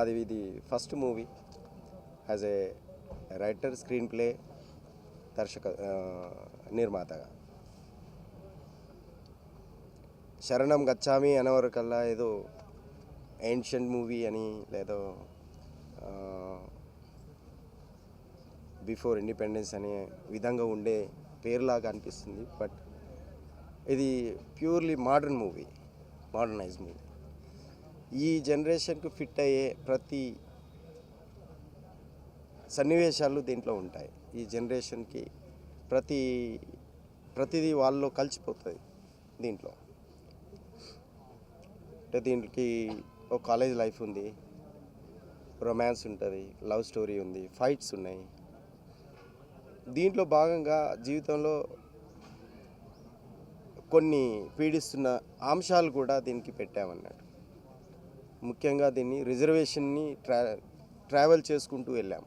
నాది ఇది first movie as a writer, screen play, దర్శక, నిర్మాతగా. శరణం గచ్చామి అనేవరకల్లా ఏదో ఏన్షియంట్ మూవీ అని లేదో బిఫోర్ ఇండిపెండెన్స్ అనే విధంగా ఉండే పేరులాగా అనిపిస్తుంది. బట్ ఇది purely modern movie, modernise movie. ఈ జనరేషన్కు ఫిట్ అయ్యే ప్రతి సన్నివేశాలు దీంట్లో ఉంటాయి. ఈ జనరేషన్కి ప్రతిదీ వాళ్ళలో కలిసిపోతుంది దీంట్లో. అంటే దీనికి ఒక కాలేజ్ లైఫ్ ఉంది, రొమాన్స్ ఉంటుంది, లవ్ స్టోరీ ఉంది, ఫైట్స్ ఉన్నాయి. దీంట్లో భాగంగా జీవితంలో కొన్ని పీడిస్తున్న అంశాలు కూడా దీనికి పెట్టామన్నట్టు. ముఖ్యంగా దీన్ని రిజర్వేషన్ని ట్రావెల్ చేసుకుంటూ వెళ్ళాం.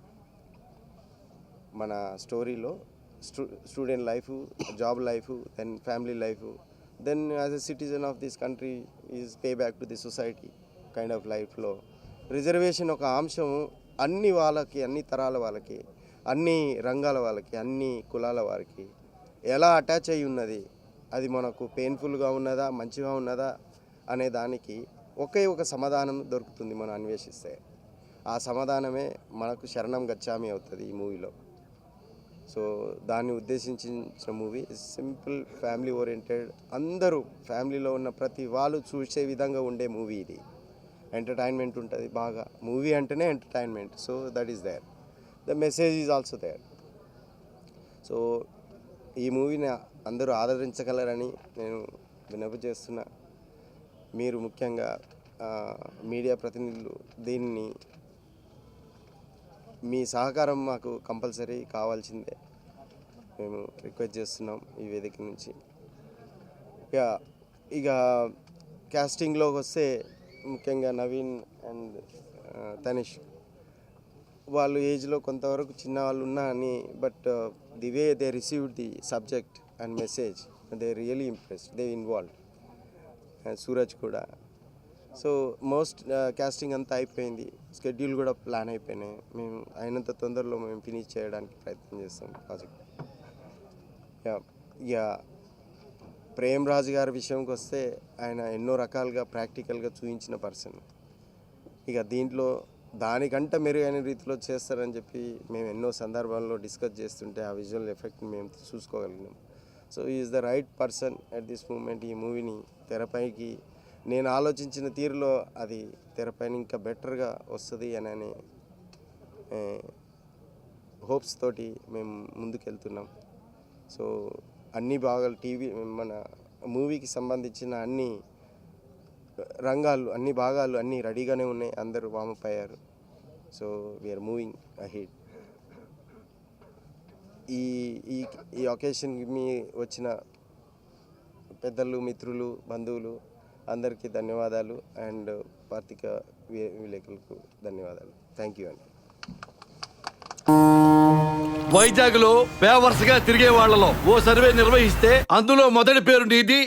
మన స్టోరీలో student life, job life, then family life, then as a citizen of this country is pay back to the society kind of లైఫ్లో రిజర్వేషన్ ఒక అంశం అన్ని వాళ్ళకి, అన్ని తరాల వాళ్ళకి, అన్ని రంగాల వాళ్ళకి, అన్ని కులాల వారికి ఎలా అటాచ్ అయి ఉన్నది, అది మనకు పెయిన్ఫుల్గా ఉన్నదా, మంచిగా ఉన్నదా అనే దానికి ఒకే ఒక సమాధానం దొరుకుతుంది మనం అన్వేషిస్తే. ఆ సమాధానమే మనకు శరణం గచ్చామి అవుతుంది ఈ మూవీలో. సో దాన్ని ఉద్దేశించిన మూవీ సింపుల్, ఫ్యామిలీ ఓరియంటెడ్, అందరూ ఫ్యామిలీలో ఉన్న ప్రతి వాళ్ళు చూసే విధంగా ఉండే మూవీ ఇది. ఎంటర్టైన్మెంట్ ఉంటుంది బాగా. మూవీ అంటేనే entertainment. So that is there. The message is also there. So ఈ మూవీని అందరూ ఆదరించగలరని నేను విన్నపం చేస్తున్నా. మీరు ముఖ్యంగా మీడియా ప్రతినిధులు దీన్ని మీ సహకారం మాకు కంపల్సరీ కావాల్సిందే మేము రిక్వెస్ట్ చేస్తున్నాం ఈ వేదిక నుంచి. ఇక క్యాస్టింగ్లోకి వస్తే ముఖ్యంగా నవీన్ అండ్ తనిష్ వాళ్ళు ఏజ్లో కొంతవరకు చిన్నవాళ్ళు ఉన్నా అని, but the way they received the subject and message, they really impressed, they involved. Suraj కూడా. సో మోస్ట్ క్యాస్టింగ్ అంతా అయిపోయింది, షెడ్యూల్ కూడా ప్లాన్ అయిపోయినాయి. మేము అయినంత తొందరలో మేము ఫినిష్ చేయడానికి ప్రయత్నం చేస్తాం ప్రాజెక్ట్. ఇక ప్రేమ్ రాజు గారి విషయంకి వస్తే ఆయన ఎన్నో రకాలుగా ప్రాక్టికల్గా చూపించిన పర్సన్. ఇక దీంట్లో దానికంటే మెరుగైన రీతిలో చేస్తారని చెప్పి మేము ఎన్నో సందర్భాల్లో డిస్కస్ చేస్తుంటే ఆ విజువల్ ఎఫెక్ట్ని మేము చూసుకోగలిగినాం. So is the right person at this moment. ఈ మూవీని తెరపైకి నేను ఆలోచించిన తీరులో అది తెరపైన ఇంకా బెటర్గా వస్తుంది అని హోప్స్ తోటి మేము ముందుకెళ్తున్నాం. సో అన్ని భాగాలు, మన మూవీకి సంబంధించిన అన్ని రంగాలు, అన్ని భాగాలు అన్నీ రెడీగానే ఉన్నాయి. అందరూ వామప్ అయ్యారు. So we are moving ahead. ఈ ఒకేషన్కి మీ వచ్చిన పెద్దలు, మిత్రులు, బంధువులు అందరికీ ధన్యవాదాలు. అండ్ పత్రిక విలేకరులకు ధన్యవాదాలు. థ్యాంక్ యూ అండి. వైజాగ్లో పేవర్స్గా తిరిగే వాళ్లలో ఓ సర్వే నిర్వహిస్తే అందులో మొదటి పేరు నీది,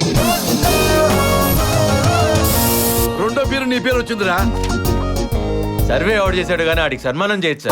రెండో పేరు నీ పేరు వచ్చిందిరా. సర్వే ఎవడు చేశాడు కానీ వాడికి సన్మానం చేయొచ్చు.